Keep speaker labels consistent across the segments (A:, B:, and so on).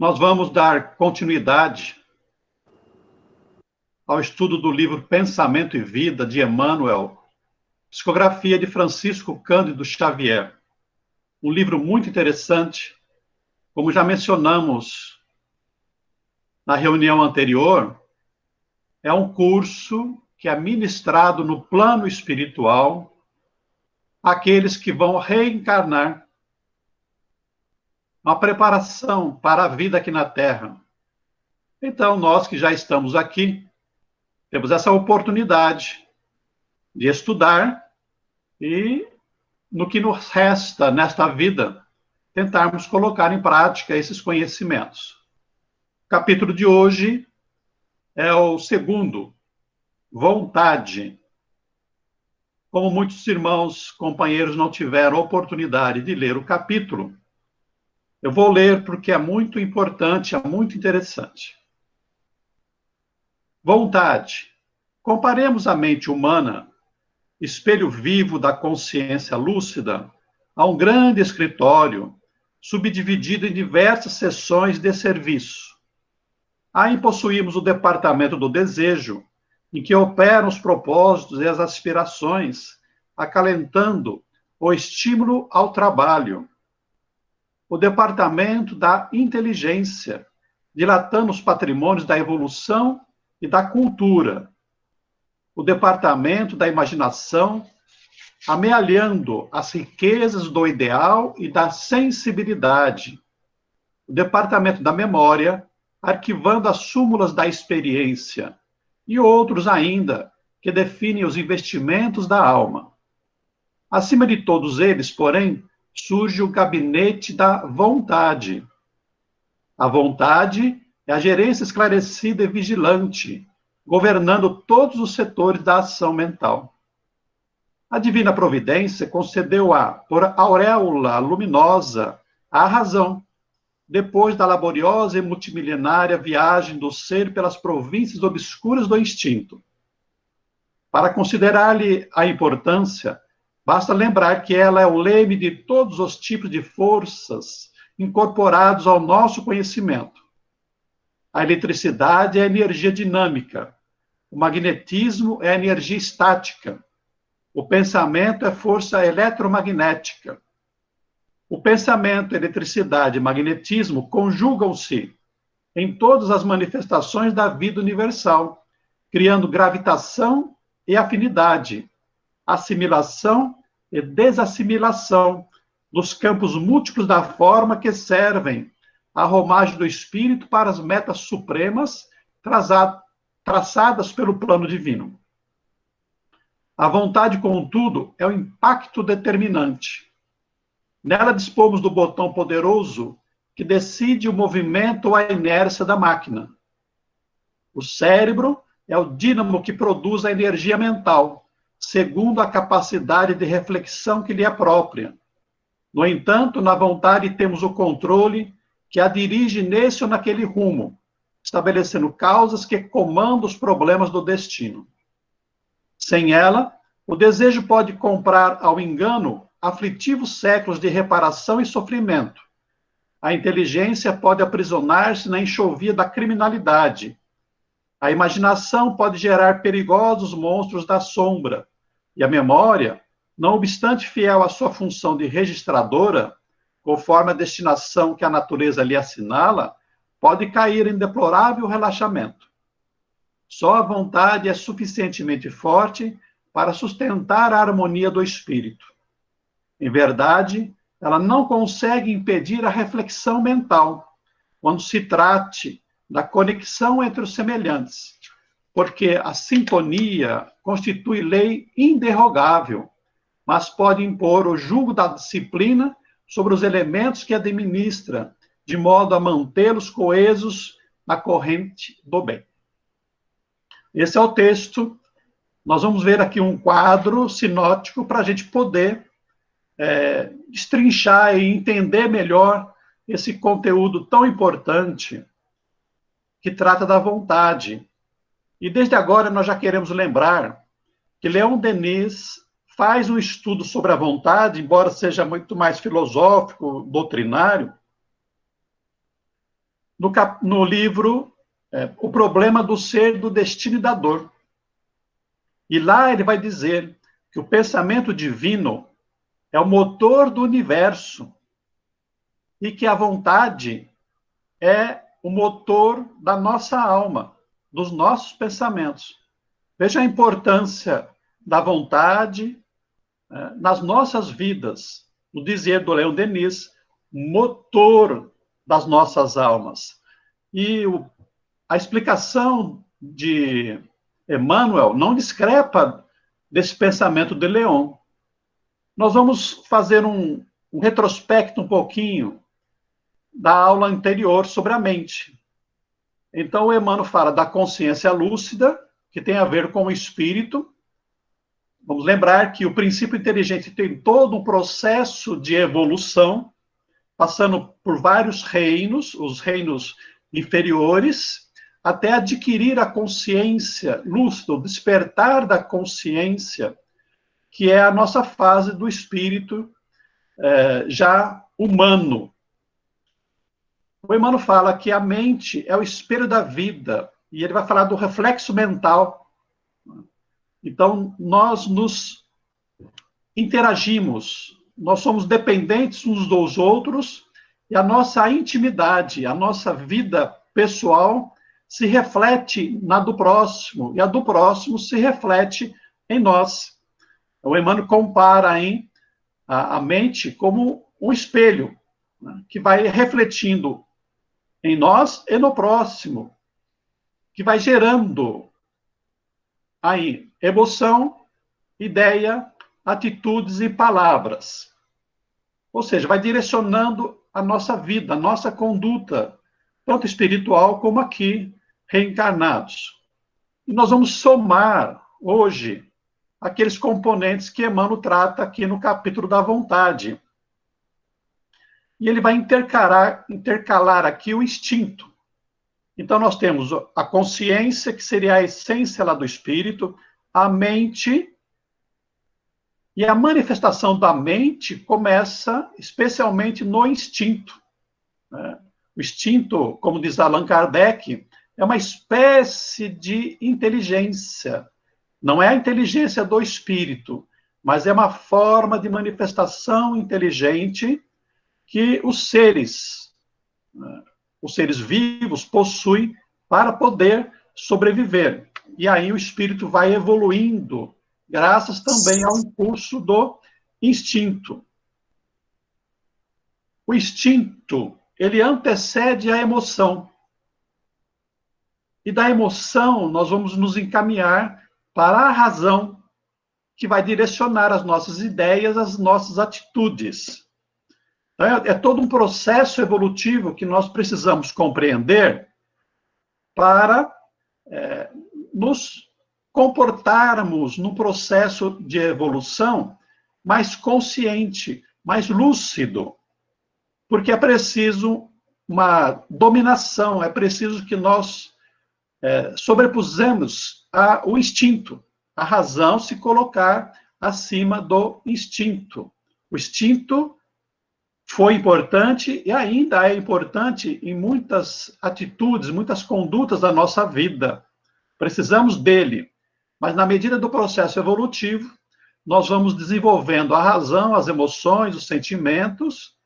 A: Nós vamos dar continuidade ao estudo do livro Pensamento e Vida, de Emmanuel, psicografia de Francisco Cândido Xavier. Um livro muito interessante, como já mencionamos na reunião anterior, é um curso que é ministrado no plano espiritual àqueles que vão reencarnar, uma preparação para a vida aqui na Terra. Então, nós que já estamos aqui, temos essa oportunidade de estudar e, no que nos resta nesta vida, tentarmos colocar em prática esses conhecimentos. O capítulo de hoje é o segundo, vontade. Como muitos irmãos, companheiros não tiveram oportunidade de ler o capítulo, eu vou ler porque é muito importante, é muito interessante. Vontade. Comparemos a mente humana, espelho vivo da consciência lúcida, a um grande escritório, subdividido em diversas seções de serviço. Aí possuímos o departamento do desejo, em que operam os propósitos e as aspirações, acalentando o estímulo ao trabalho. O departamento da inteligência, dilatando os patrimônios da evolução e da cultura. O departamento da imaginação, amealhando as riquezas do ideal e da sensibilidade. O departamento da memória, arquivando as súmulas da experiência. E outros ainda, que definem os investimentos da alma. Acima de todos eles, porém, surge o gabinete da vontade. A vontade é a gerência esclarecida e vigilante, governando todos os setores da ação mental. A divina providência concedeu-a, por auréola luminosa, à razão, depois da laboriosa e multimilenária viagem do ser pelas províncias obscuras do instinto. Para considerar-lhe a importância, basta lembrar que ela é o leme de todos os tipos de forças incorporados ao nosso conhecimento. A eletricidade é energia dinâmica, o magnetismo é energia estática, o pensamento é força eletromagnética. O pensamento, eletricidade e magnetismo conjugam-se em todas as manifestações da vida universal, criando gravitação e afinidade, assimilação e desassimilação dos campos múltiplos da forma que servem à romagem do espírito para as metas supremas traçadas pelo plano divino. A vontade, contudo, é o impacto determinante. Nela dispomos do botão poderoso que decide o movimento ou a inércia da máquina. O cérebro é o dínamo que produz a energia mental, segundo a capacidade de reflexão que lhe é própria. No entanto, na vontade temos o controle que a dirige nesse ou naquele rumo, estabelecendo causas que comandam os problemas do destino. Sem ela, o desejo pode comprar ao engano aflitivos séculos de reparação e sofrimento. A inteligência pode aprisionar-se na enxovia da criminalidade. A imaginação pode gerar perigosos monstros da sombra. E a memória, não obstante fiel à sua função de registradora, conforme a destinação que a natureza lhe assinala, pode cair em deplorável relaxamento. Só a vontade é suficientemente forte para sustentar a harmonia do espírito. Em verdade, ela não consegue impedir a reflexão mental, quando se trate da conexão entre os semelhantes, porque a sintonia constitui lei inderrogável, mas pode impor o jugo da disciplina sobre os elementos que administra, de modo a mantê-los coesos na corrente do bem. Esse é o texto. Nós vamos ver aqui um quadro sinótico para a gente poder destrinchar e entender melhor esse conteúdo tão importante que trata da vontade. E desde agora nós já queremos lembrar que Leon Denis faz um estudo sobre a vontade, embora seja muito mais filosófico, doutrinário, no livro O Problema do Ser, do Destino e da Dor. E lá ele vai dizer que o pensamento divino é o motor do universo e que a vontade é o motor da nossa alma, dos nossos pensamentos. Veja a importância da vontade nas nossas vidas. No dizer do Leon Denis, motor das nossas almas. E a explicação de Emmanuel não discrepa desse pensamento de Leon. Nós vamos fazer um retrospecto um pouquinho da aula anterior sobre a mente. Então, o Emmanuel fala da consciência lúcida, que tem a ver com o espírito. Vamos lembrar que o princípio inteligente tem todo um processo de evolução, passando por vários reinos, os reinos inferiores, até adquirir a consciência lúcida, o despertar da consciência, que é a nossa fase do espírito já humano. O Emmanuel fala que a mente é o espelho da vida, e ele vai falar do reflexo mental. Então, nós nos interagimos, nós somos dependentes uns dos outros, e a nossa intimidade, a nossa vida pessoal se reflete na do próximo, e a do próximo se reflete em nós. O Emmanuel compara aí a mente como um espelho, né, que vai refletindo em nós e no próximo, que vai gerando aí emoção, ideia, atitudes e palavras. Ou seja, vai direcionando a nossa vida, a nossa conduta, tanto espiritual como aqui, reencarnados. E nós vamos somar hoje aqueles componentes que Emmanuel trata aqui no capítulo da vontade. E ele vai intercalar aqui o instinto. Então, nós temos a consciência, que seria a essência lá do espírito, a mente, e a manifestação da mente começa especialmente no instinto. O instinto, como diz Allan Kardec, é uma espécie de inteligência. Não é a inteligência do espírito, mas é uma forma de manifestação inteligente que os seres vivos possuem para poder sobreviver. E aí o espírito vai evoluindo, graças também ao impulso do instinto. O instinto, ele antecede a emoção. E da emoção, nós vamos nos encaminhar para a razão, que vai direcionar as nossas ideias, as nossas atitudes. É todo um processo evolutivo que nós precisamos compreender para nos comportarmos num processo de evolução mais consciente, mais lúcido. Porque é preciso uma dominação, é preciso que nós sobrepusemos o instinto, a razão se colocar acima do instinto. O instinto foi importante e ainda é importante em muitas atitudes, muitas condutas da nossa vida. Precisamos dele, mas na medida do processo evolutivo, nós vamos desenvolvendo a razão, as emoções, os sentimentos,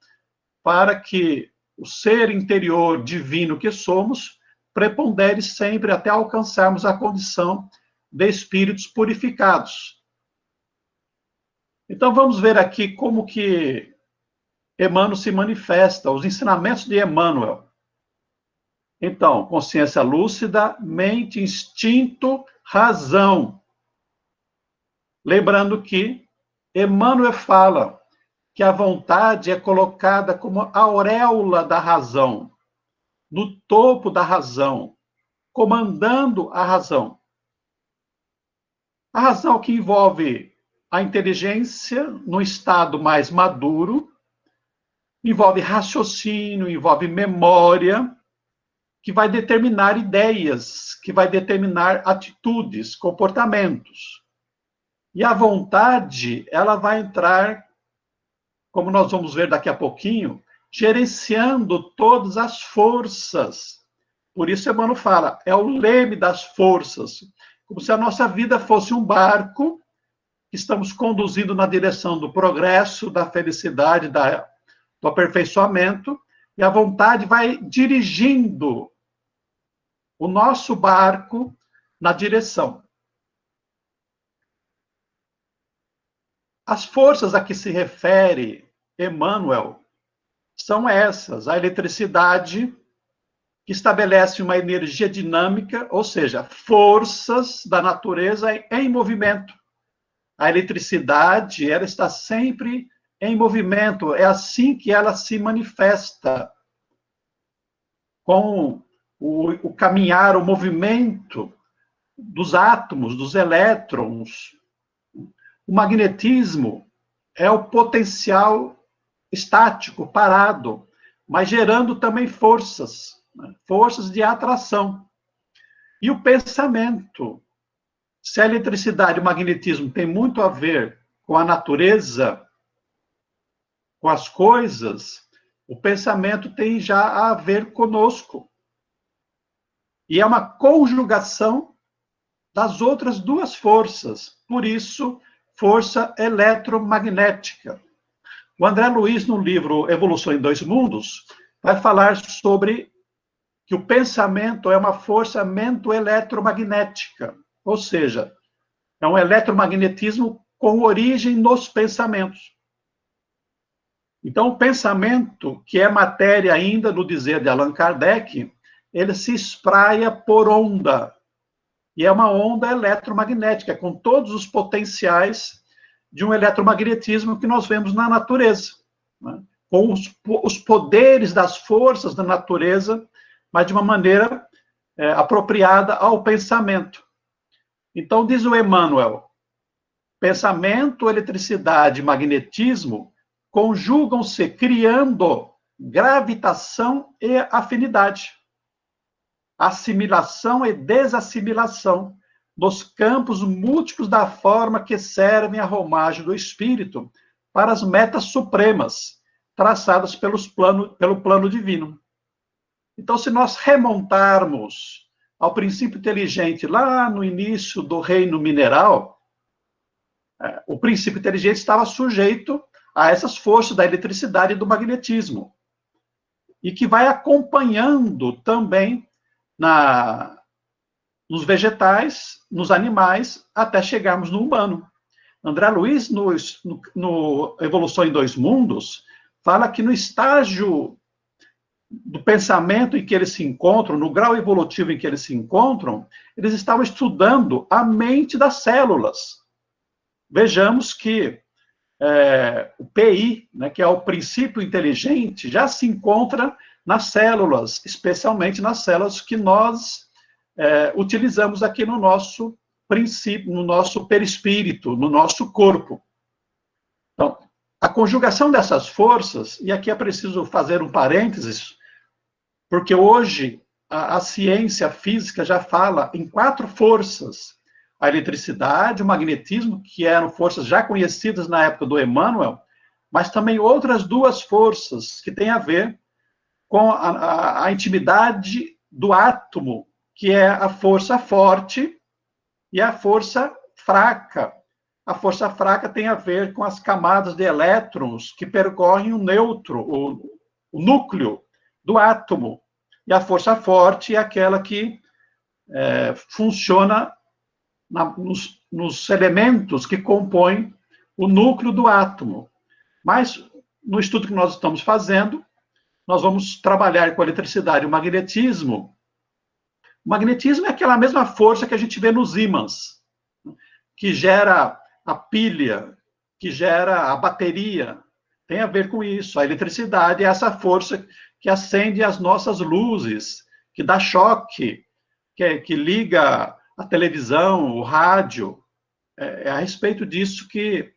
A: para que o ser interior divino que somos prepondere sempre até alcançarmos a condição de espíritos purificados. Então, vamos ver aqui como que Emmanuel se manifesta, os ensinamentos de Emmanuel. Então, consciência lúcida, mente, instinto, razão. Lembrando que Emmanuel fala que a vontade é colocada como a auréola da razão, no topo da razão, comandando a razão. A razão que envolve a inteligência no estado mais maduro, envolve raciocínio, envolve memória, que vai determinar ideias, que vai determinar atitudes, comportamentos. E a vontade, ela vai entrar, como nós vamos ver daqui a pouquinho, gerenciando todas as forças. Por isso Emmanuel fala, é o leme das forças, como se a nossa vida fosse um barco que estamos conduzindo na direção do progresso, da felicidade, do aperfeiçoamento, e a vontade vai dirigindo o nosso barco na direção. As forças a que se refere Emmanuel são essas: a eletricidade, que estabelece uma energia dinâmica, ou seja, forças da natureza em movimento. A eletricidade, ela está sempre em movimento, é assim que ela se manifesta, com o caminhar, o movimento dos átomos, dos elétrons. O magnetismo é o potencial estático, parado, mas gerando também forças, né? Forças de atração. E o pensamento, se a eletricidade e o magnetismo têm muito a ver com a natureza, com as coisas, o pensamento tem já a ver conosco. E é uma conjugação das outras duas forças, por isso, força eletromagnética. O André Luiz, no livro Evolução em Dois Mundos, vai falar sobre que o pensamento é uma força mento-eletromagnética, ou seja, é um eletromagnetismo com origem nos pensamentos. Então, o pensamento, que é matéria ainda, no dizer de Allan Kardec, ele se espraia por onda, e é uma onda eletromagnética, com todos os potenciais de um eletromagnetismo que nós vemos na natureza, né? Com os poderes das forças da natureza, mas de uma maneira apropriada ao pensamento. Então, diz o Emmanuel, pensamento, eletricidade e magnetismo conjugam-se criando gravitação e afinidade, assimilação e desassimilação nos campos múltiplos da forma que servem à romagem do espírito para as metas supremas traçadas pelo plano divino. Então, se nós remontarmos ao princípio inteligente lá no início do reino mineral, o princípio inteligente estava sujeito a essas forças da eletricidade e do magnetismo, e que vai acompanhando também nos vegetais, nos animais, até chegarmos no humano. André Luiz, no Evolução em Dois Mundos, fala que no estágio do pensamento em que eles se encontram, no grau evolutivo em que eles se encontram, eles estavam estudando a mente das células. Vejamos que o PI, né, que é o princípio inteligente, já se encontra nas células, especialmente nas células que nós utilizamos aqui no nosso princípio, no nosso perispírito, no nosso corpo. Então, a conjugação dessas forças, e aqui é preciso fazer um parênteses, porque hoje a ciência física já fala em 4 forças: a eletricidade, o magnetismo, que eram forças já conhecidas na época do Emmanuel, mas também outras 2 forças que têm a ver com a intimidade do átomo, que é a força forte e a força fraca. A força fraca tem a ver com as camadas de elétrons que percorrem o nêutron, o núcleo do átomo. E a força forte é aquela que funciona nos elementos que compõem o núcleo do átomo. Mas, no estudo que nós estamos fazendo, nós vamos trabalhar com a eletricidade e o magnetismo. O magnetismo é aquela mesma força que a gente vê nos ímãs, que gera a pilha, que gera a bateria. Tem a ver com isso. A eletricidade é essa força que acende as nossas luzes, que dá choque, que liga a televisão, o rádio. É a respeito disso que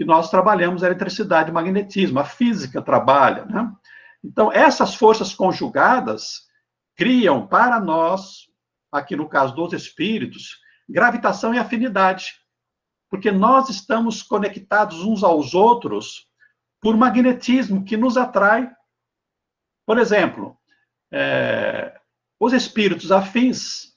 A: nós trabalhamos a eletricidade e o magnetismo. A física trabalha, né? Então, essas forças conjugadas criam para nós, aqui no caso dos espíritos, gravitação e afinidade, porque nós estamos conectados uns aos outros por magnetismo que nos atrai, Por exemplo, os espíritos afins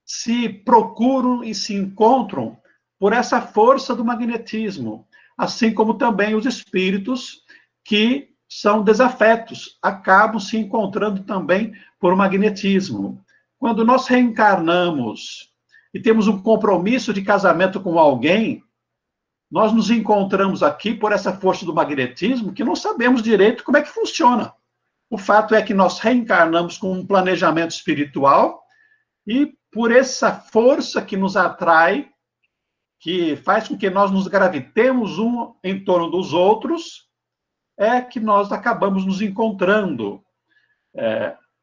A: se procuram e se encontram por essa força do magnetismo, assim como também os espíritos que são desafetos, acabam se encontrando também por magnetismo. Quando nós reencarnamos e temos um compromisso de casamento com alguém, nós nos encontramos aqui por essa força do magnetismo que não sabemos direito como é que funciona. O fato é que nós reencarnamos com um planejamento espiritual e por essa força que nos atrai, que faz com que nós nos gravitemos um em torno dos outros, é que nós acabamos nos encontrando.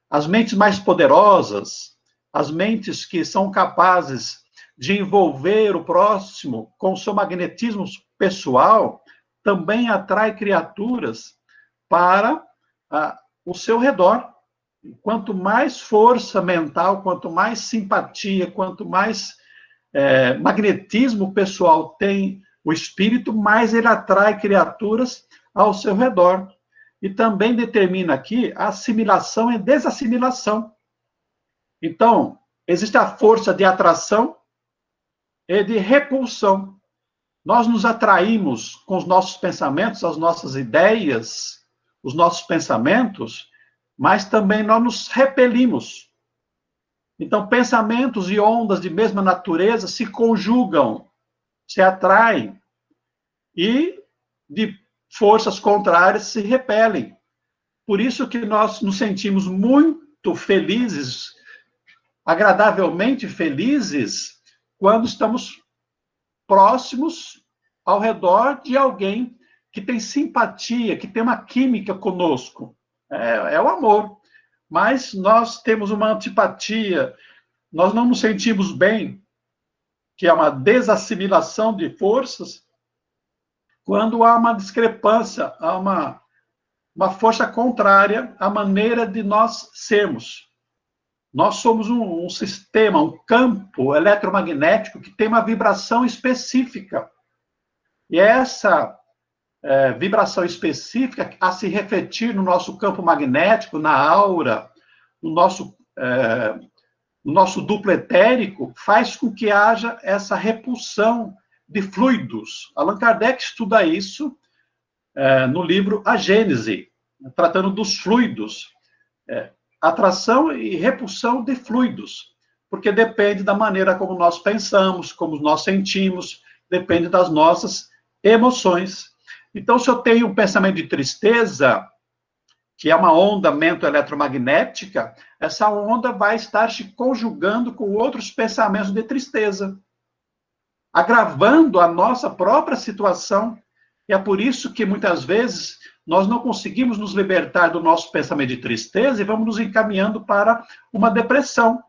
A: As mentes mais poderosas, as mentes que são capazes de envolver o próximo com o seu magnetismo pessoal, também atrai criaturas para o seu redor. Quanto mais força mental, quanto mais simpatia, quanto mais magnetismo pessoal tem o espírito, mais ele atrai criaturas ao seu redor. E também determina aqui a assimilação e desassimilação. Então, existe a força de atração e de repulsão. Nós nos atraímos com os nossos pensamentos, as nossas ideias, os nossos pensamentos, mas também nós nos repelimos. Então, pensamentos e ondas de mesma natureza se conjugam, se atraem, e de forças contrárias se repelem. Por isso que nós nos sentimos muito felizes, agradavelmente felizes, quando estamos próximos, ao redor de alguém que tem simpatia, que tem uma química conosco. É o amor. Mas nós temos uma antipatia, nós não nos sentimos bem, que é uma desassimilação de forças, quando há uma discrepância, há uma força contrária à maneira de nós sermos. Nós somos um sistema, um campo eletromagnético que tem uma vibração específica. E essa vibração específica, a se refletir no nosso campo magnético, na aura, no nosso duplo etérico, faz com que haja essa repulsão de fluidos. Allan Kardec estuda isso no livro A Gênese, tratando dos fluidos. Atração e repulsão de fluidos, porque depende da maneira como nós pensamos, como nós sentimos, depende das nossas emoções. Então, se eu tenho um pensamento de tristeza, que é uma onda mento-eletromagnética, essa onda vai estar se conjugando com outros pensamentos de tristeza, agravando a nossa própria situação. E é por isso que, muitas vezes, nós não conseguimos nos libertar do nosso pensamento de tristeza e vamos nos encaminhando para uma depressão.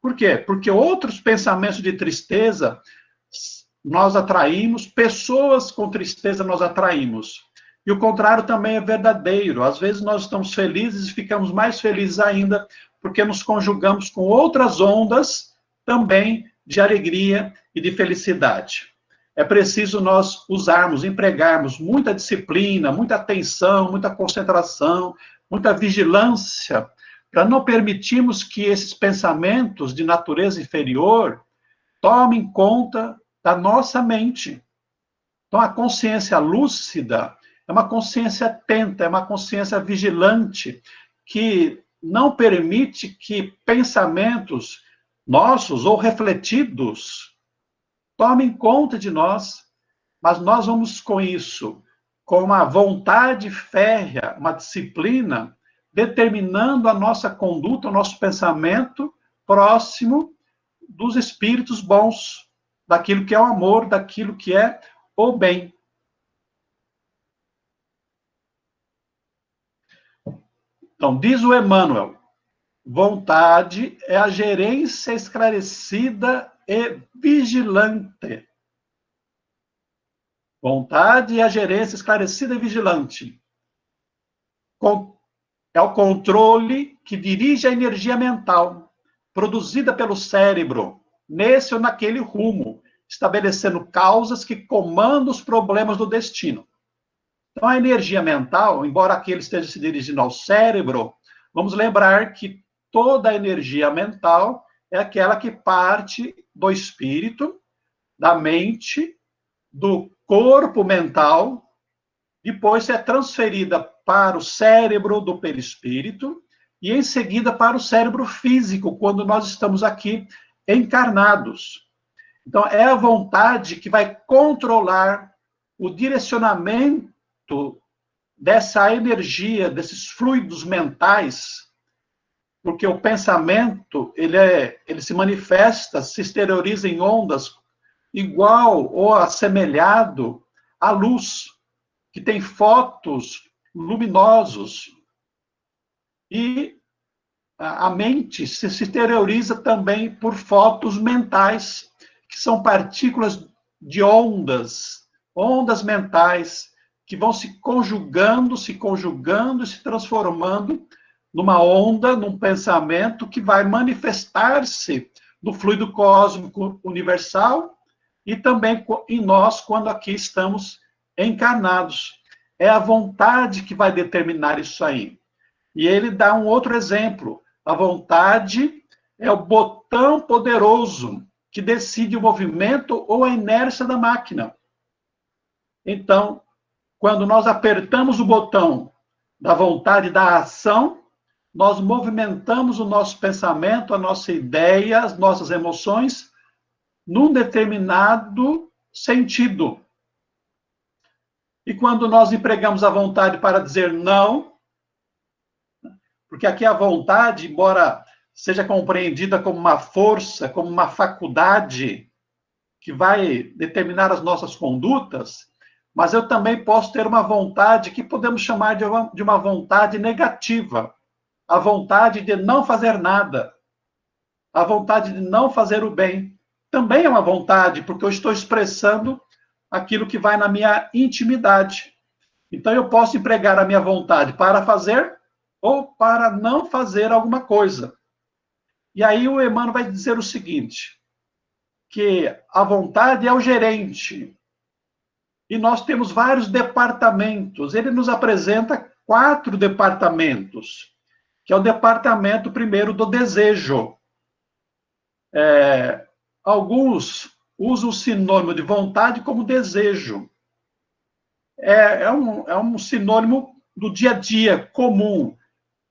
A: Por quê? Porque outros pensamentos de tristeza nós atraímos, pessoas com tristeza nós atraímos. E o contrário também é verdadeiro. Às vezes nós estamos felizes e ficamos mais felizes ainda, porque nos conjugamos com outras ondas também de alegria e de felicidade. É preciso nós usarmos, empregarmos muita disciplina, muita atenção, muita concentração, muita vigilância, para não permitirmos que esses pensamentos de natureza inferior tomem conta da nossa mente. Então, a consciência lúcida é uma consciência atenta, é uma consciência vigilante, que não permite que pensamentos nossos ou refletidos tomem conta de nós, mas nós vamos com isso, com uma vontade férrea, uma disciplina, determinando a nossa conduta, o nosso pensamento próximo dos espíritos bons, daquilo que é o amor, daquilo que é o bem. Então, diz o Emmanuel, vontade é a gerência esclarecida e vigilante. Vontade é a gerência esclarecida e vigilante. É o controle que dirige a energia mental, produzida pelo cérebro, nesse ou naquele rumo, estabelecendo causas que comandam os problemas do destino. Então, a energia mental, embora aquele esteja se dirigindo ao cérebro, Vamos lembrar que toda a energia mental é aquela que parte do espírito, da mente, do corpo mental, depois é transferida para o cérebro do perispírito e em seguida para o cérebro físico, quando nós estamos aqui encarnados. Então, é a vontade que vai controlar o direcionamento dessa energia, desses fluidos mentais, porque o pensamento, ele se manifesta, se exterioriza em ondas igual ou assemelhado à luz, que tem fótons luminosos. E a mente se exterioriza também por fótons mentais, que são partículas de ondas mentais, que vão se conjugando e se transformando numa onda, num pensamento que vai manifestar-se no fluido cósmico universal e também em nós, quando aqui estamos encarnados. É a vontade que vai determinar isso aí. E ele dá um outro exemplo. A vontade é o botão poderoso que decide o movimento ou a inércia da máquina. Então, quando nós apertamos o botão da vontade da ação, nós movimentamos o nosso pensamento, a nossa ideia, as nossas emoções, num determinado sentido. E quando nós empregamos a vontade para dizer não, porque aqui a vontade, embora seja compreendida como uma força, como uma faculdade que vai determinar as nossas condutas, mas eu também posso ter uma vontade que podemos chamar de uma vontade negativa, a vontade de não fazer nada, a vontade de não fazer o bem. Também é uma vontade, porque eu estou expressando aquilo que vai na minha intimidade. Então, eu posso empregar a minha vontade para fazer ou para não fazer alguma coisa. E aí o Emmanuel vai dizer o seguinte, que a vontade é o gerente, e nós temos vários departamentos. Ele nos apresenta 4 departamentos, que é o departamento, primeiro, do desejo. Alguns usam o sinônimo de vontade como desejo. É um sinônimo do dia a dia, comum,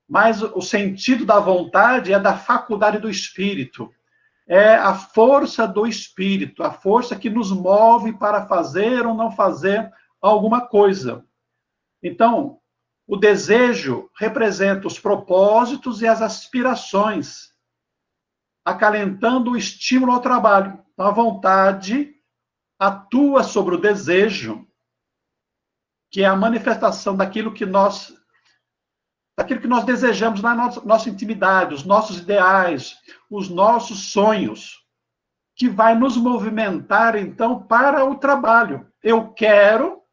A: mas o sentido da vontade é da faculdade do espírito. É a força do espírito, a força que nos move para fazer ou não fazer alguma coisa. Então, o desejo representa os propósitos e as aspirações, acalentando o estímulo ao trabalho. Então, a vontade atua sobre o desejo, que é a manifestação daquilo que nós desejamos na nossa intimidade, os nossos ideais, os nossos sonhos, que vai nos movimentar, então, para o trabalho. Eu quero,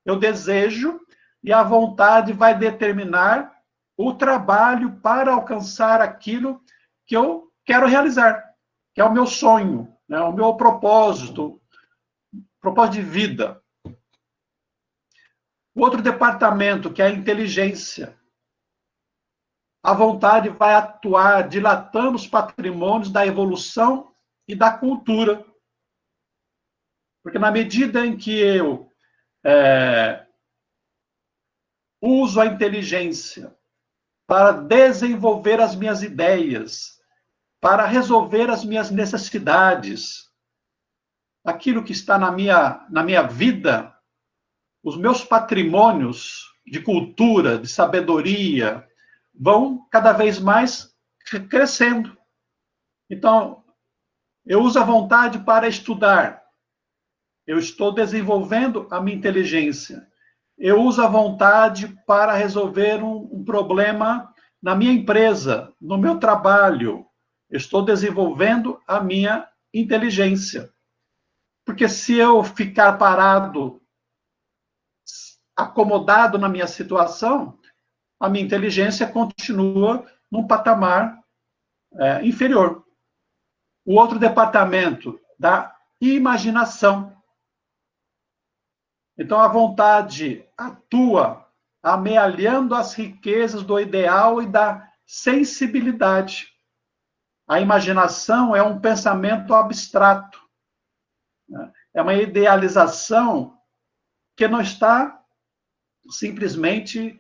A: eu desejo, e a vontade vai determinar o trabalho para alcançar aquilo que eu quero realizar, que é o meu sonho, né, o meu propósito de vida. O outro departamento, que é a inteligência. A vontade vai atuar dilatando os patrimônios da evolução e da cultura. Porque na medida em que eu uso a inteligência para desenvolver as minhas ideias, para resolver as minhas necessidades, aquilo que está na minha vida, os meus patrimônios de cultura, de sabedoria, vão cada vez mais crescendo. Então, eu uso a vontade para estudar. Eu estou desenvolvendo a minha inteligência. Eu uso a vontade para resolver um problema na minha empresa, no meu trabalho. Eu estou desenvolvendo a minha inteligência. Porque se eu ficar parado, acomodado na minha situação, a minha inteligência continua num patamar inferior. O outro departamento, da imaginação. Então, a vontade atua amealhando as riquezas do ideal e da sensibilidade. A imaginação é um pensamento abstrato, né? É uma idealização que não está simplesmente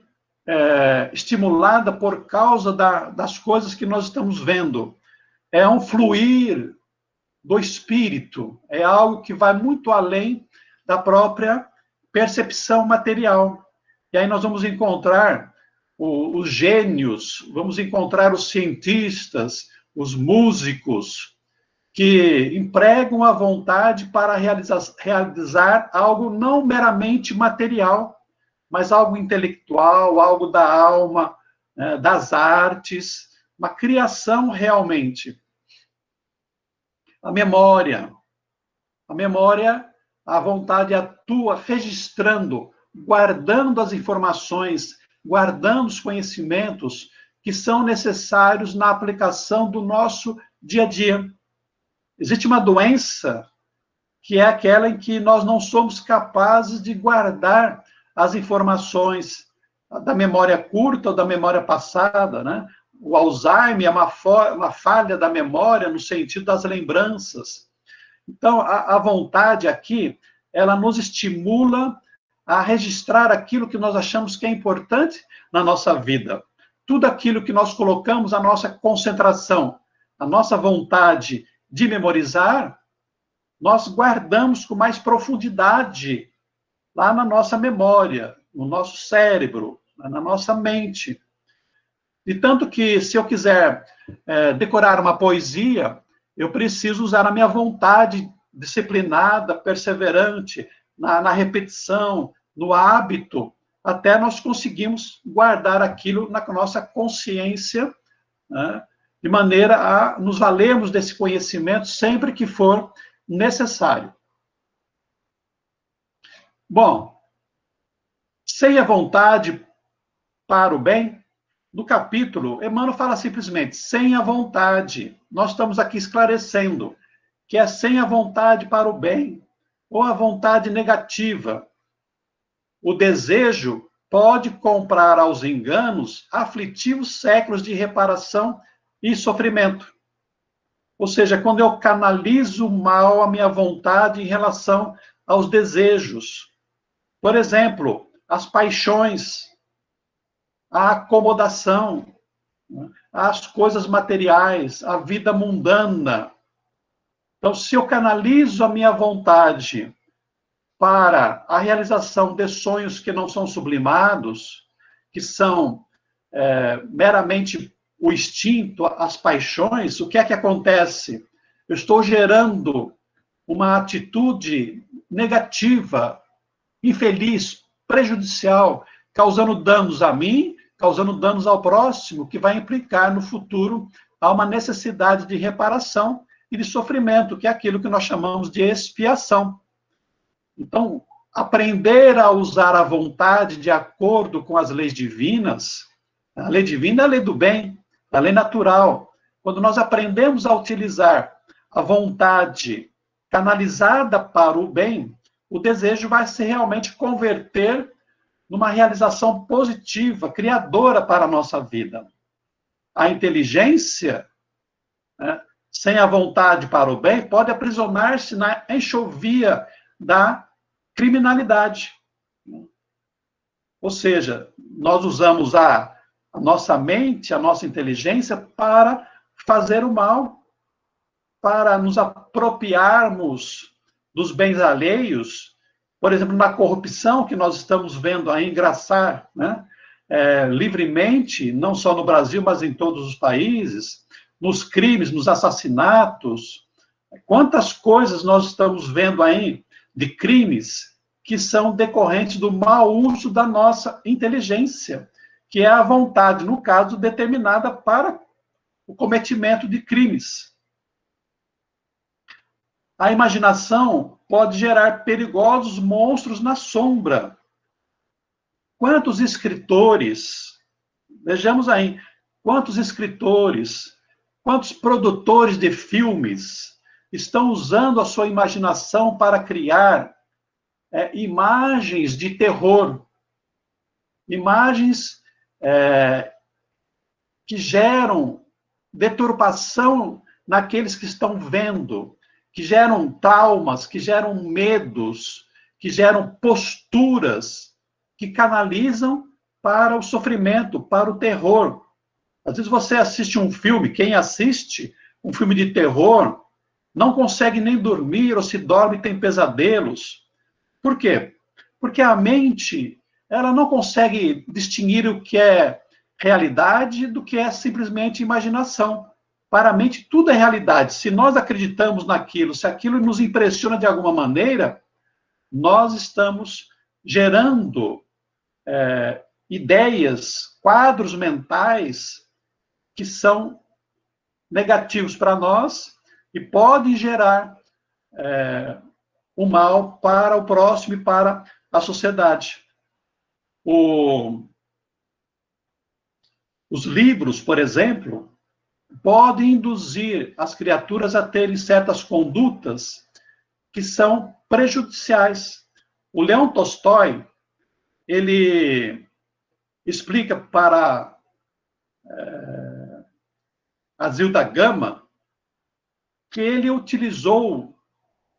A: estimulada por causa das coisas que nós estamos vendo. É um fluir do espírito, é algo que vai muito além da própria percepção material. E aí nós vamos encontrar os gênios, vamos encontrar os cientistas, os músicos, que empregam a vontade para realizar algo não meramente material, mas algo intelectual, algo da alma, né, das artes, uma criação realmente. A memória, a vontade atua registrando, guardando as informações, guardando os conhecimentos que são necessários na aplicação do nosso dia a dia. Existe uma doença que é aquela em que nós não somos capazes de guardar as informações da memória curta ou da memória passada, né? O Alzheimer é uma falha da memória no sentido das lembranças. Então, a vontade aqui, ela nos estimula a registrar aquilo que nós achamos que é importante na nossa vida. Tudo aquilo que nós colocamos a nossa concentração, a nossa vontade de memorizar, nós guardamos com mais profundidade lá na nossa memória, no nosso cérebro, na nossa mente. E tanto que, se eu quiser decorar uma poesia, eu preciso usar a minha vontade disciplinada, perseverante, na repetição, no hábito, até nós conseguimos guardar aquilo na nossa consciência, né, de maneira a nos valermos desse conhecimento sempre que for necessário. Bom, sem a vontade para o bem, no capítulo, Emmanuel fala simplesmente, sem a vontade. Nós estamos aqui esclarecendo que é sem a vontade para o bem, ou a vontade negativa. O desejo pode comprar aos enganos aflitivos séculos de reparação e sofrimento. Ou seja, quando eu canalizo mal a minha vontade em relação aos desejos. Por exemplo, as paixões, a acomodação, as coisas materiais, a vida mundana. Então, se eu canalizo a minha vontade para a realização de sonhos que não são sublimados, que são meramente o instinto, as paixões, o que é que acontece? Eu estou gerando uma atitude negativa, infeliz, prejudicial, causando danos a mim, causando danos ao próximo, que vai implicar no futuro a uma necessidade de reparação e de sofrimento, que é aquilo que nós chamamos de expiação. Então, aprender a usar a vontade de acordo com as leis divinas, a lei divina é a lei do bem, a lei natural. Quando nós aprendemos a utilizar a vontade canalizada para o bem, o desejo vai se realmente converter numa realização positiva, criadora para a nossa vida. A inteligência, né, sem a vontade para o bem, pode aprisionar-se na enxovia da criminalidade. Ou seja, nós usamos a nossa mente, a nossa inteligência para fazer o mal, para nos apropriarmos dos bens alheios, por exemplo, na corrupção que nós estamos vendo aí engraçar, né, livremente, não só no Brasil, mas em todos os países, nos crimes, nos assassinatos. Quantas coisas nós estamos vendo aí de crimes que são decorrentes do mau uso da nossa inteligência, que é a vontade, no caso, determinada para o cometimento de crimes. A imaginação pode gerar perigosos monstros na sombra. Quantos escritores, vejamos aí, quantos escritores, quantos produtores de filmes estão usando a sua imaginação para criar imagens de terror, imagens que geram deturpação naqueles que estão vendo, que geram traumas, que geram medos, que geram posturas que canalizam para o sofrimento, para o terror. Às vezes você assiste um filme, quem assiste um filme de terror não consegue nem dormir, ou se dorme tem pesadelos. Por quê? Porque a mente, ela não consegue distinguir o que é realidade do que é simplesmente imaginação. Para a mente, tudo é realidade. Se nós acreditamos naquilo, se aquilo nos impressiona de alguma maneira, nós estamos gerando ideias, quadros mentais que são negativos para nós e podem gerar o mal para o próximo e para a sociedade. Os livros, por exemplo, podem induzir as criaturas a terem certas condutas que são prejudiciais. O Leão Tolstói, ele explica para a Zilda Gama que ele utilizou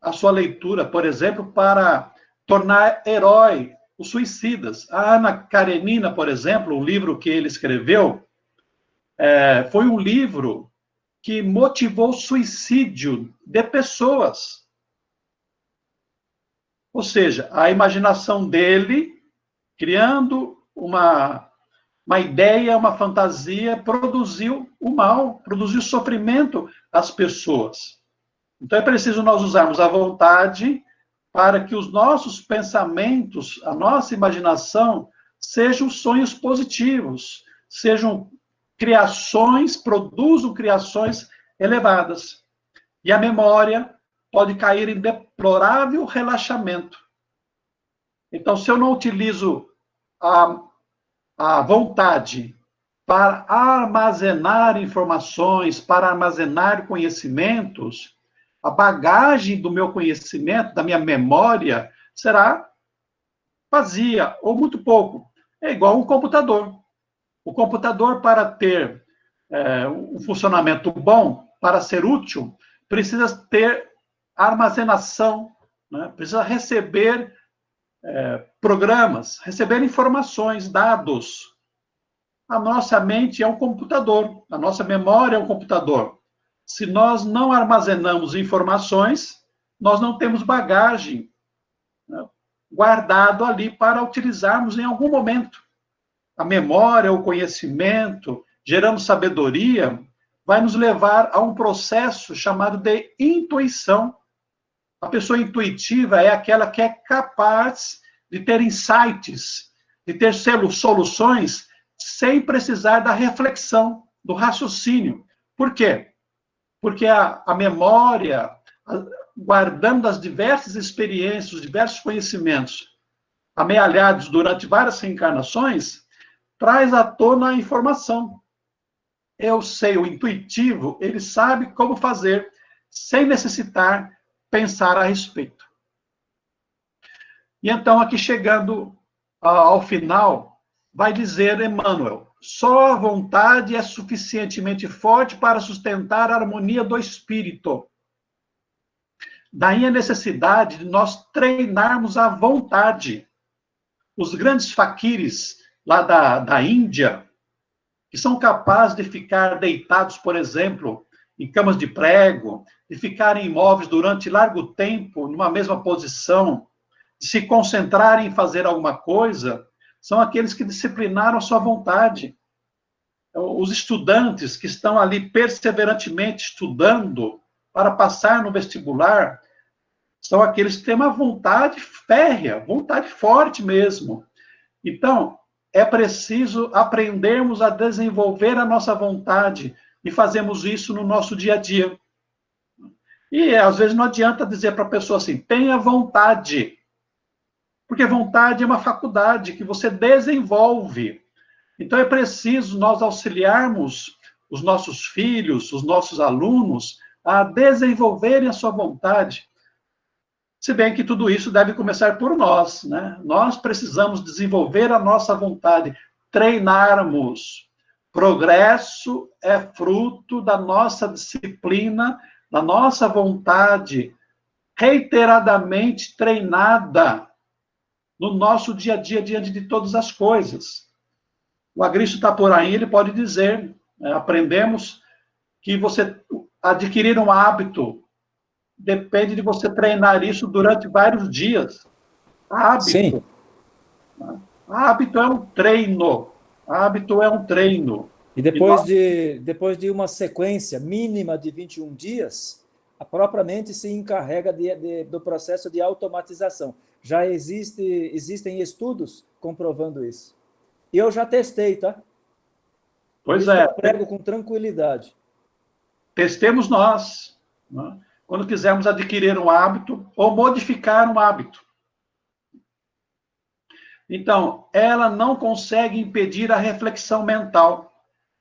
A: a sua leitura, por exemplo, para tornar herói os suicidas. A Ana Karenina, por exemplo, o livro que ele escreveu, foi um livro que motivou o suicídio de pessoas. Ou seja, a imaginação dele, criando uma ideia, uma fantasia, produziu o mal, produziu sofrimento às pessoas. Então é preciso nós usarmos a vontade para que os nossos pensamentos, a nossa imaginação, sejam sonhos positivos, sejam criações, produzam criações elevadas. E a memória pode cair em deplorável relaxamento. Então, se eu não utilizo a vontade para armazenar informações, para armazenar conhecimentos, a bagagem do meu conhecimento, da minha memória, será vazia ou muito pouco. É igual um computador. O computador, para ter um funcionamento bom, para ser útil, precisa ter armazenação, né? Precisa receber programas, receber informações, dados. A nossa mente é um computador, a nossa memória é um computador. Se nós não armazenamos informações, nós não temos bagagem, né, guardado ali para utilizarmos em algum momento. A memória, o conhecimento, gerando sabedoria, vai nos levar a um processo chamado de intuição. A pessoa intuitiva é aquela que é capaz de ter insights, de ter soluções sem precisar da reflexão, do raciocínio. Por quê? Porque a memória, guardando as diversas experiências, os diversos conhecimentos, amealhados durante várias reencarnações, traz à tona a informação. Eu sei, o intuitivo, ele sabe como fazer, sem necessitar pensar a respeito. E então, aqui chegando ao final, vai dizer Emmanuel: só a vontade é suficientemente forte para sustentar a harmonia do espírito. Daí a necessidade de nós treinarmos a vontade. Os grandes faquires lá da Índia, que são capazes de ficar deitados, por exemplo, em camas de prego, de ficarem imóveis durante largo tempo, numa mesma posição, de se concentrarem em fazer alguma coisa, são aqueles que disciplinaram a sua vontade. Os estudantes que estão ali perseverantemente estudando para passar no vestibular, são aqueles que têm uma vontade férrea, vontade forte mesmo. Então, é preciso aprendermos a desenvolver a nossa vontade e fazemos isso no nosso dia a dia. E, às vezes, não adianta dizer para a pessoa assim, tenha vontade. Porque vontade é uma faculdade que você desenvolve. Então, é preciso nós auxiliarmos os nossos filhos, os nossos alunos, a desenvolverem a sua vontade. Se bem que tudo isso deve começar por nós, né? Nós precisamos desenvolver a nossa vontade, treinarmos. Progresso é fruto da nossa disciplina, da nossa vontade reiteradamente treinada no nosso dia a dia, diante de todas as coisas. O Agristo está por aí, ele pode dizer, né, aprendemos que você adquirir um hábito depende de você treinar isso durante vários dias.
B: Sim.
A: Hábito. Né? Hábito é um treino. Hábito é um treino.
B: E
A: E nós,
B: depois de uma sequência mínima de 21 dias, a própria mente se encarrega do processo de automatização. Já existem estudos comprovando isso. E eu já testei, tá? Por
A: pois
B: isso que
A: é,
B: eu prego com tranquilidade.
A: testemos nós. Né? Quando quisermos adquirir um hábito ou modificar um hábito. Então, ela não consegue impedir a reflexão mental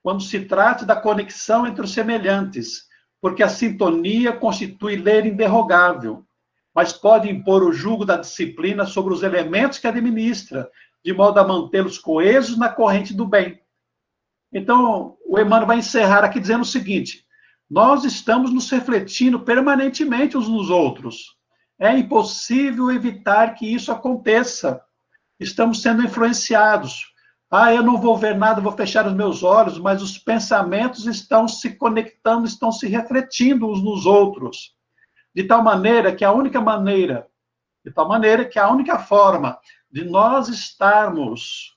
A: quando se trata da conexão entre os semelhantes, porque a sintonia constitui lei inderrogável, mas pode impor o jugo da disciplina sobre os elementos que administra, de modo a mantê-los coesos na corrente do bem. Então, o Emmanuel vai encerrar aqui dizendo o seguinte: nós estamos nos refletindo permanentemente uns nos outros. É impossível evitar que isso aconteça. Estamos sendo influenciados. Ah, eu não vou ver nada, vou fechar os meus olhos, mas os pensamentos estão se conectando, estão se refletindo uns nos outros. De tal maneira que a única forma de nós estarmos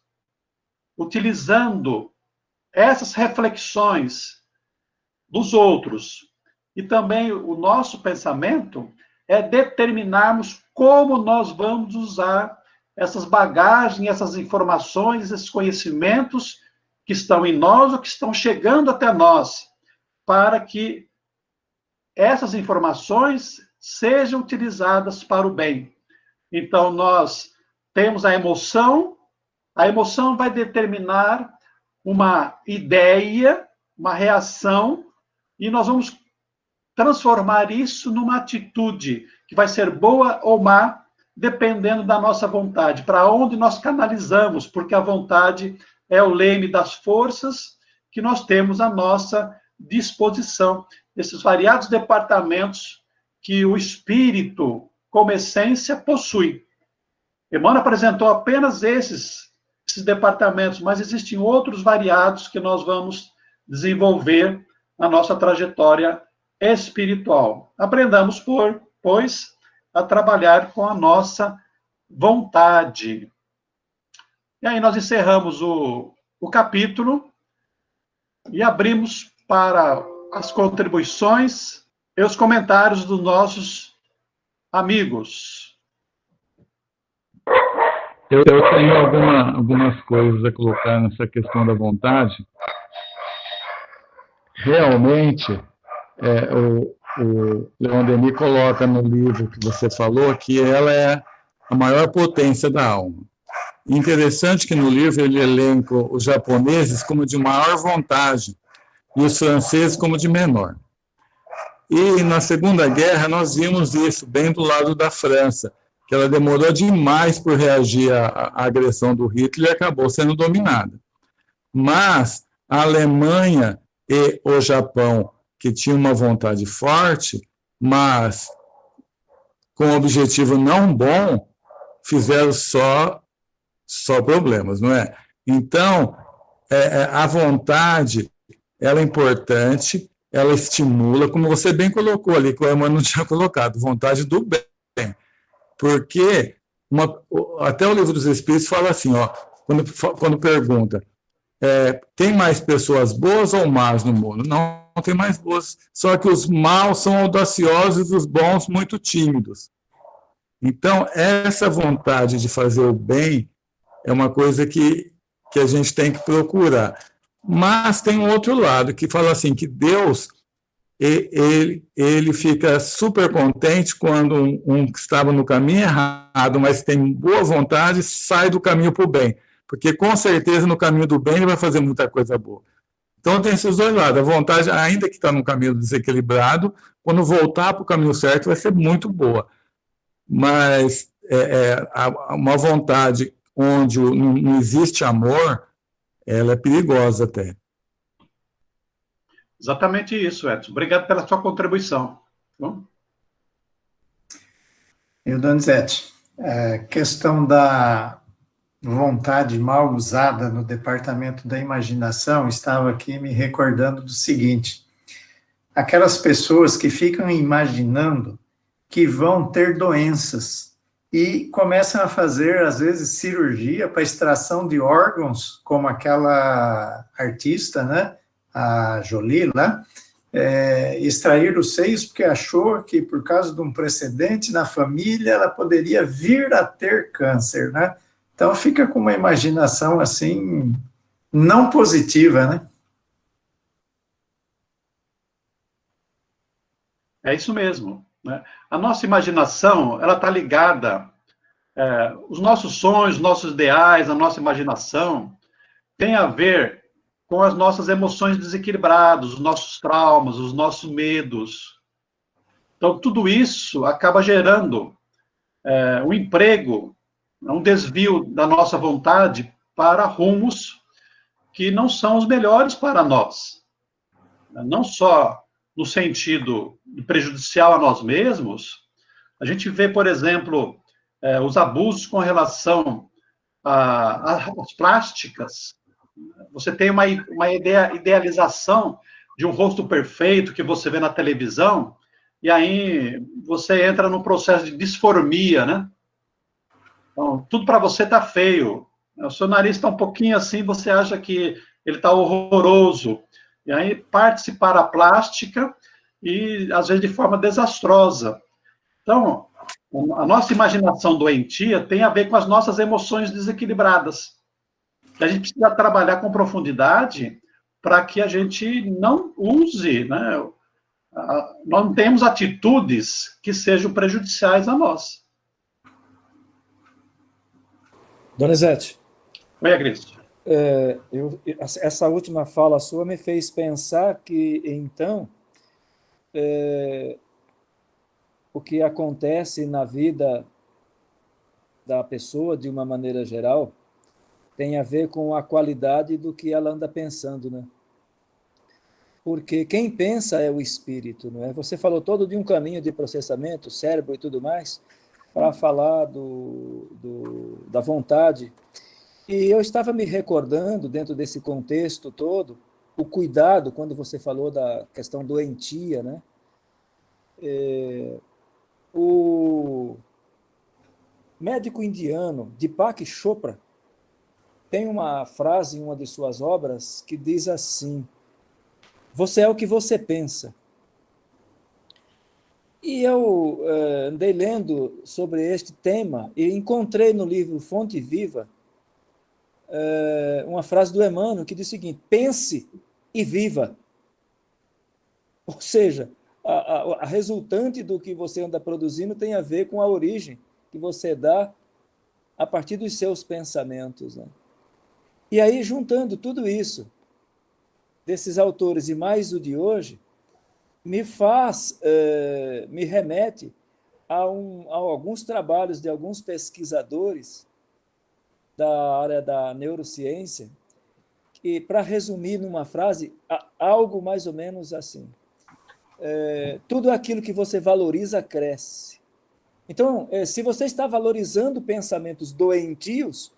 A: utilizando essas reflexões dos outros e também o nosso pensamento é determinarmos como nós vamos usar essas bagagens, essas informações, esses conhecimentos que estão em nós ou que estão chegando até nós, para que essas informações sejam utilizadas para o bem. Então, nós temos a emoção vai determinar uma ideia, uma reação, e nós vamos transformar isso numa atitude que vai ser boa ou má, dependendo da nossa vontade, para onde nós canalizamos, porque a vontade é o leme das forças que nós temos à nossa disposição, esses variados departamentos que o espírito, como essência, possui. Emmanuel apresentou apenas esses departamentos, mas existem outros variados que nós vamos desenvolver na nossa trajetória espiritual. Aprendamos, pois, a trabalhar com a nossa vontade. E aí nós encerramos o capítulo e abrimos para as contribuições e os comentários dos nossos amigos.
C: Eu tenho algumas coisas a colocar nessa questão da vontade. Realmente, o Leon Denis coloca no livro que você falou que ela é a maior potência da alma. Interessante que no livro ele elenca os japoneses como de maior vontade e os franceses como de menor. E na Segunda Guerra nós vimos isso bem do lado da França, que ela demorou demais por reagir à agressão do Hitler e acabou sendo dominada. Mas a Alemanha e o Japão, que tinham uma vontade forte, mas com um objetivo não bom, fizeram só problemas, não é? Então, a vontade, ela é importante, ela estimula, como você bem colocou ali, que o Emmanuel tinha colocado, vontade do bem. Porque até o Livro dos Espíritos fala assim, ó, quando pergunta, tem mais pessoas boas ou más no mundo? Não tem mais boas, só que os maus são audaciosos e os bons muito tímidos. Então, essa vontade de fazer o bem é uma coisa que a gente tem que procurar. Mas tem um outro lado, que fala assim, que Deus, ele fica super contente quando um que estava no caminho errado, mas tem boa vontade, sai do caminho para o bem. Porque, com certeza, no caminho do bem, ele vai fazer muita coisa boa. Então, tem esses dois lados. A vontade, ainda que está no caminho desequilibrado, quando voltar para o caminho certo, vai ser muito boa. mas uma vontade onde não existe amor, ela é perigosa até.
A: Exatamente isso, Edson. Obrigado pela sua contribuição. Bom?
D: E o Donizete, a questão da vontade mal usada no departamento da imaginação, estava aqui me recordando do seguinte: aquelas pessoas que ficam imaginando que vão ter doenças e começam a fazer, às vezes, cirurgia para extração de órgãos, como aquela artista, né, a Jolie, lá, extrair os seios porque achou que, por causa de um precedente na família, ela poderia vir a ter câncer, né? Então, fica com uma imaginação, assim, não positiva, né?
A: É isso mesmo, né? A nossa imaginação, ela está ligada, os nossos sonhos, os nossos ideais, a nossa imaginação, tem a ver com as nossas emoções desequilibradas, os nossos traumas, os nossos medos. Então, tudo isso acaba gerando um emprego, um desvio da nossa vontade para rumos que não são os melhores para nós. Não só no sentido prejudicial a nós mesmos, a gente vê, por exemplo, os abusos com relação às plásticas. Você tem uma idealização de um rosto perfeito que você vê na televisão, e aí você entra num processo de disformia, né? Então, tudo para você está feio. O seu nariz está um pouquinho assim, você acha que ele está horroroso. E aí parte-se para a plástica e, às vezes, de forma desastrosa. Então, a nossa imaginação doentia tem a ver com as nossas emoções desequilibradas. A gente precisa trabalhar com profundidade para que a gente não use, né? Nós não temos atitudes que sejam prejudiciais a nós.
B: Donizete.
A: Oi, Agristo.
B: Essa última fala sua me fez pensar que, então, o que acontece na vida da pessoa, de uma maneira geral, tem a ver com a qualidade do que ela anda pensando, né? Porque quem pensa é o espírito, não é? Você falou todo de um caminho de processamento, cérebro e tudo mais, para falar da vontade. E eu estava me recordando, dentro desse contexto todo, o cuidado, quando você falou da questão doentia, né? O médico indiano, Deepak Chopra, tem uma frase em uma de suas obras que diz assim: você é o que você pensa. E eu andei lendo sobre este tema e encontrei no livro Fonte Viva uma frase do Emmanuel que diz o seguinte: pense e viva. Ou seja, a resultante do que você anda produzindo tem a ver com a origem que você dá a partir dos seus pensamentos, né? E aí, juntando tudo isso, desses autores e mais o de hoje, me remete a alguns trabalhos de alguns pesquisadores da área da neurociência, que, para resumir numa frase, algo mais ou menos assim: tudo aquilo que você valoriza cresce. Então, se você está valorizando pensamentos doentios,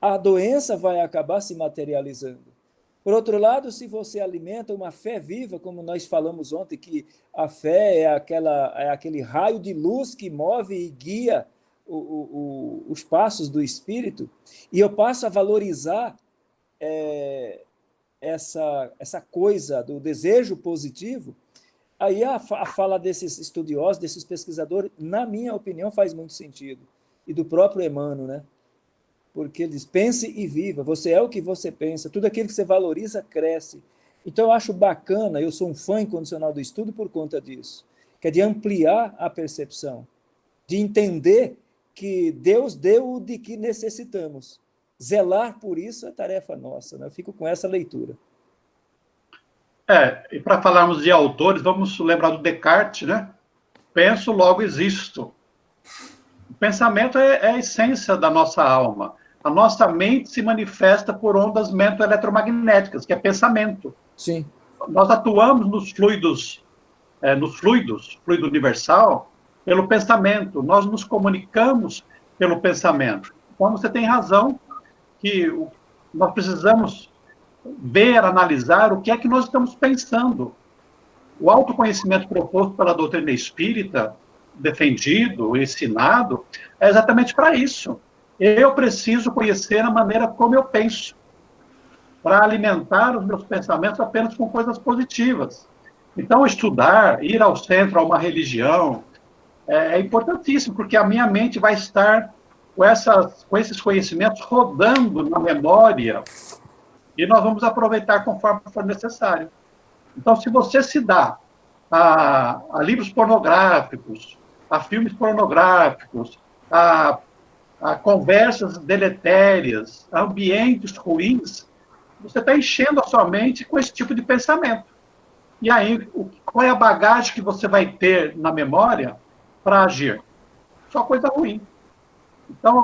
B: a doença vai acabar se materializando. Por outro lado, se você alimenta uma fé viva, como nós falamos ontem, que a fé é aquele raio de luz que move e guia os passos do espírito, e eu passo a valorizar essa coisa do desejo positivo, aí a fala desses estudiosos, desses pesquisadores, na minha opinião, faz muito sentido. E do próprio Emmanuel, né? Porque ele diz: pense e viva, você é o que você pensa, tudo aquilo que você valoriza cresce. Então eu acho bacana, eu sou um fã incondicional do estudo por conta disso, que é de ampliar a percepção, de entender que Deus deu o de que necessitamos. Zelar por isso é tarefa nossa, né? Eu fico com essa leitura.
A: E para falarmos de autores, vamos lembrar do Descartes, né? Penso, logo existo. pensamento é a essência da nossa alma. A nossa mente se manifesta por ondas eletromagnéticas, que é pensamento.
B: Sim.
A: Nós atuamos fluido universal, pelo pensamento. Nós nos comunicamos pelo pensamento. Então, você tem razão que nós precisamos ver, analisar o que é que nós estamos pensando. O autoconhecimento proposto pela doutrina espírita, defendido, ensinado, é exatamente para isso. Eu preciso conhecer a maneira como eu penso, para alimentar os meus pensamentos apenas com coisas positivas. Então, estudar, ir ao centro, a uma religião, é importantíssimo, porque a minha mente vai estar com esses conhecimentos rodando na memória, e nós vamos aproveitar conforme for necessário. Então, se você se dá a livros pornográficos, a filmes pornográficos, a conversas deletérias, a ambientes ruins, você está enchendo a sua mente com esse tipo de pensamento. E aí, qual é a bagagem que você vai ter na memória para agir? Só coisa ruim. Então,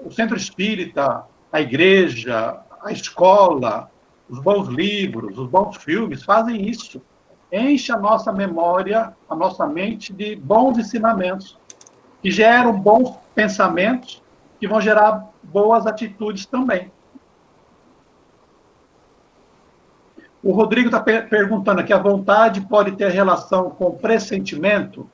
A: o centro espírita, a igreja, a escola, os bons livros, os bons filmes fazem isso. Enche a nossa memória, a nossa mente de bons ensinamentos, que geram bons pensamentos, que vão gerar boas atitudes também. O Rodrigo está perguntando aqui, a vontade pode ter relação com pressentimento?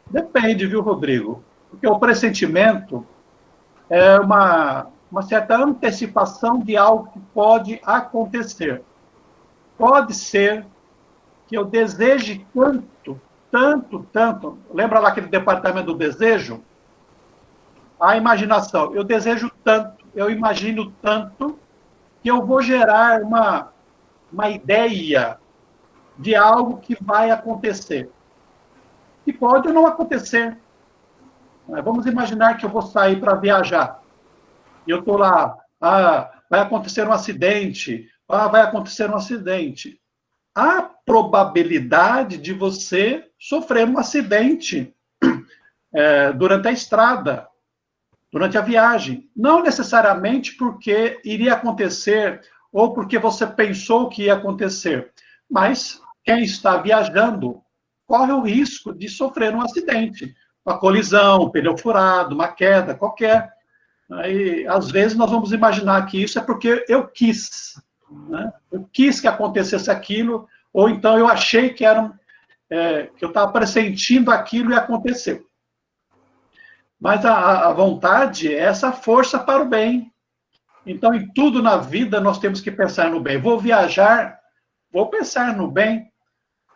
A: Depende, viu, Rodrigo? Porque o pressentimento é uma certa antecipação de algo que pode acontecer. Pode ser que eu deseje tanto. Lembra lá aquele departamento do desejo? A imaginação. Eu desejo tanto, eu imagino tanto, que eu vou gerar uma ideia de algo que vai acontecer. Que pode ou não acontecer. Vamos imaginar que eu vou sair para viajar. E eu estou lá, vai acontecer um acidente, vai acontecer um acidente. Há probabilidade de você sofrer um acidente durante a estrada, durante a viagem. Não necessariamente porque iria acontecer ou porque você pensou que ia acontecer, mas quem está viajando corre o risco de sofrer um acidente, uma colisão, um pneu furado, uma queda, qualquer. Aí, às vezes, nós vamos imaginar que isso é porque eu quis. Né? Eu quis que acontecesse aquilo, ou então eu achei que que eu estava pressentindo aquilo e aconteceu. Mas a vontade é essa força para o bem. Então, em tudo na vida, nós temos que pensar no bem. Vou viajar, vou pensar no bem.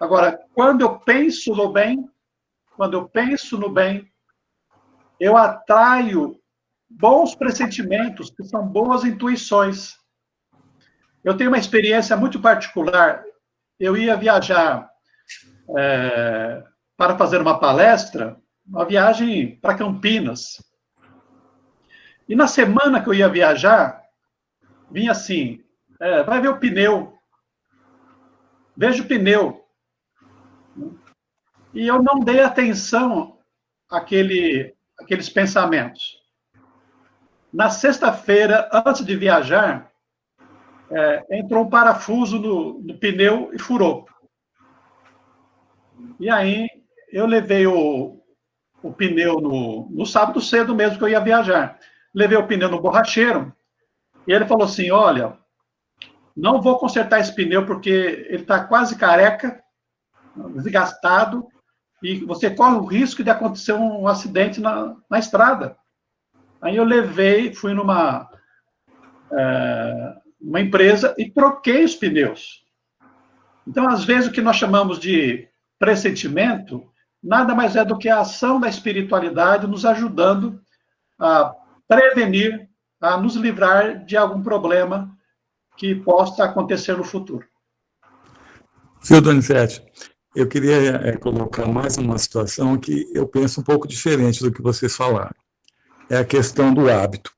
A: Agora, quando eu penso no bem, eu atraio bons pressentimentos, que são boas intuições. Eu tenho uma experiência muito particular. Eu ia viajar para fazer uma palestra, uma viagem para Campinas. E na semana que eu ia viajar, vinha assim, vai ver o pneu. Veja o pneu. E eu não dei atenção àqueles pensamentos. Na sexta-feira, antes de viajar, entrou um parafuso no pneu e furou. E aí, eu levei o pneu no sábado cedo mesmo que eu ia viajar. Levei o pneu no borracheiro, e ele falou assim, olha, não vou consertar esse pneu porque ele está quase careca, desgastado, e você corre o risco de acontecer um acidente na estrada. Aí eu levei, fui numa empresa e troquei os pneus. Então, às vezes, o que nós chamamos de pressentimento nada mais é do que a ação da espiritualidade nos ajudando a prevenir, a nos livrar de algum problema que possa acontecer no futuro.
C: Senhor Donizete, eu queria colocar mais uma situação que eu penso um pouco diferente do que vocês falaram. É a questão do hábito.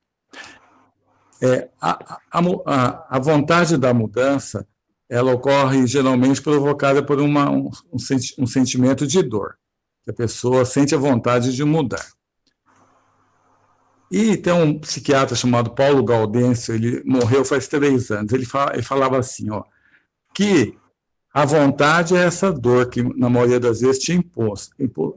C: A vontade da mudança, ela ocorre geralmente provocada por um sentimento de dor. que a pessoa sente a vontade de mudar. E tem um psiquiatra chamado Paulo Gaudêncio, ele morreu faz 3 anos, ele falava assim, ó, que a vontade é essa dor que, na maioria das vezes, te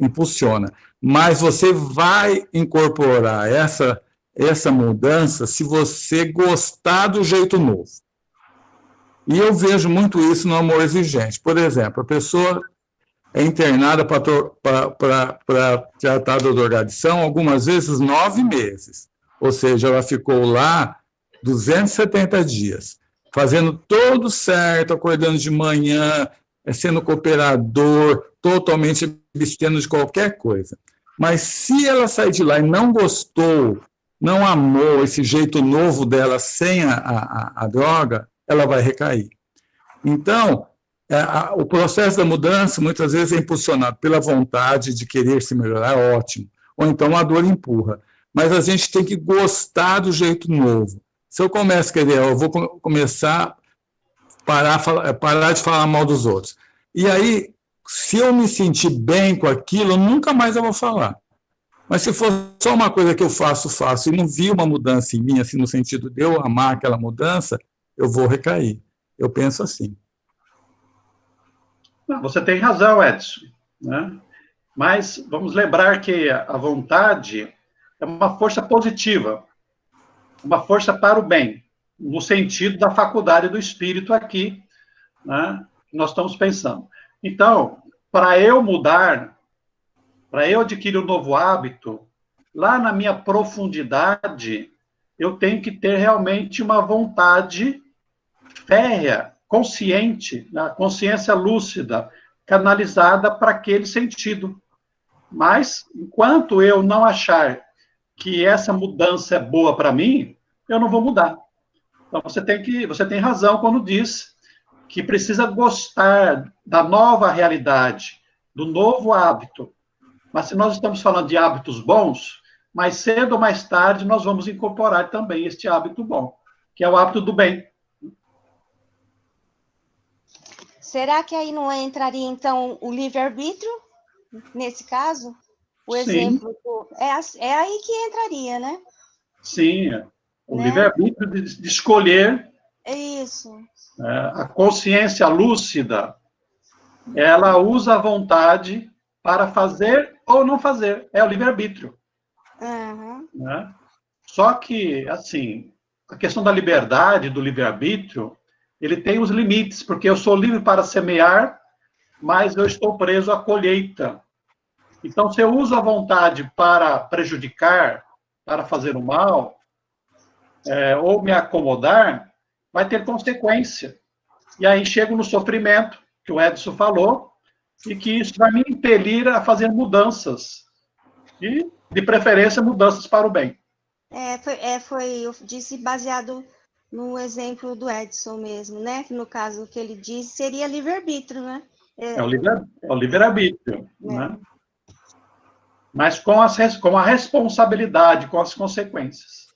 C: impulsiona, mas você vai incorporar essa mudança se você gostar do jeito novo. E eu vejo muito isso no amor exigente. Por exemplo, a pessoa é internada para tratar da drogadição, algumas vezes 9 meses. Ou seja, ela ficou lá 270 dias, fazendo tudo certo, acordando de manhã, sendo cooperador, totalmente abstendo de qualquer coisa. Mas se ela sair de lá e não gostou, não amou esse jeito novo dela sem a droga, ela vai recair. Então, o processo da mudança, muitas vezes, é impulsionado pela vontade de querer se melhorar, ótimo. Ou então a dor empurra. Mas a gente tem que gostar do jeito novo. Se eu começo a querer, eu vou começar a parar de falar mal dos outros. E aí, se eu me sentir bem com aquilo, nunca mais eu vou falar. Mas se for só uma coisa que eu faço, e não vi uma mudança em mim, assim, no sentido de eu amar aquela mudança, eu vou recair. Eu penso assim.
A: Você tem razão, Edson, né? Mas vamos lembrar que a vontade é uma força positiva, uma força para o bem, no sentido da faculdade do espírito aqui, né? Nós estamos pensando. Então, para eu mudar, para eu adquirir um novo hábito, lá na minha profundidade, eu tenho que ter realmente uma vontade férrea, consciente, a consciência lúcida, canalizada para aquele sentido. Mas, enquanto eu não achar que essa mudança é boa para mim, eu não vou mudar. Então, você tem razão quando diz que precisa gostar da nova realidade, do novo hábito. Mas se nós estamos falando de hábitos bons, mais cedo ou mais tarde nós vamos incorporar também este hábito bom, que é o hábito do bem.
E: Será que aí não entraria, então, o livre-arbítrio, nesse caso? O exemplo, é aí que entraria, né?
A: Sim, o livre-arbítrio de escolher.
E: É isso.
A: A consciência lúcida, ela usa a vontade para fazer ou não fazer. É o livre-arbítrio.
E: Uhum.
A: Né? Só que, assim, a questão da liberdade, do livre-arbítrio, ele tem os limites, porque eu sou livre para semear, mas eu estou preso à colheita. Então, se eu uso a vontade para prejudicar, para fazer o mal, ou me acomodar, vai ter consequência. E aí chego no sofrimento, que o Edson falou, e que isso vai me impelir a fazer mudanças. E, de preferência, mudanças para o bem.
E: Eu disse baseado no exemplo do Edson mesmo, né? No caso que ele disse, seria livre-arbítrio, né?
A: É o livre-arbítrio, né? Mas com a responsabilidade, com as consequências.